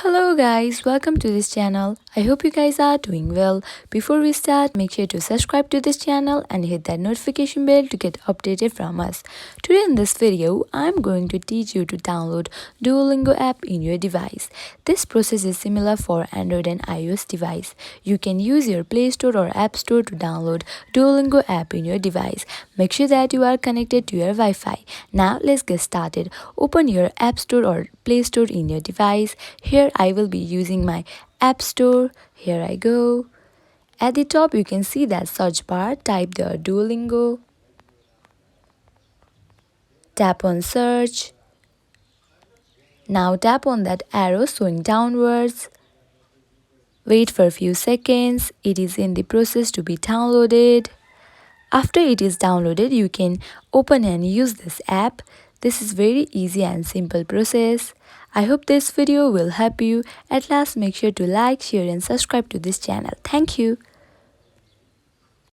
Hello guys, welcome to this channel. I hope you guys are doing well. Before we start, make sure to subscribe to this channel and hit that notification bell to get updated from us. Today in this video, I'm going to teach you to download Duolingo app in your device. This process is similar for Android and iOS device. You can use your Play Store or App Store to download Duolingo app in your device. Make sure that you are connected to your Wi-Fi. Now let's get started. Open your App Store or Play Store in your device. Here I will be using my App Store. Here I go. At the top you can see that search bar. Type the Duolingo. Tap on search. Now tap on that arrow showing downwards. Wait for a few seconds. It is in the process to be downloaded. After it is downloaded, you can open and use this app. This is very easy and simple process. I hope this video will help you. At last, make sure to like, share and subscribe to this channel. Thank you.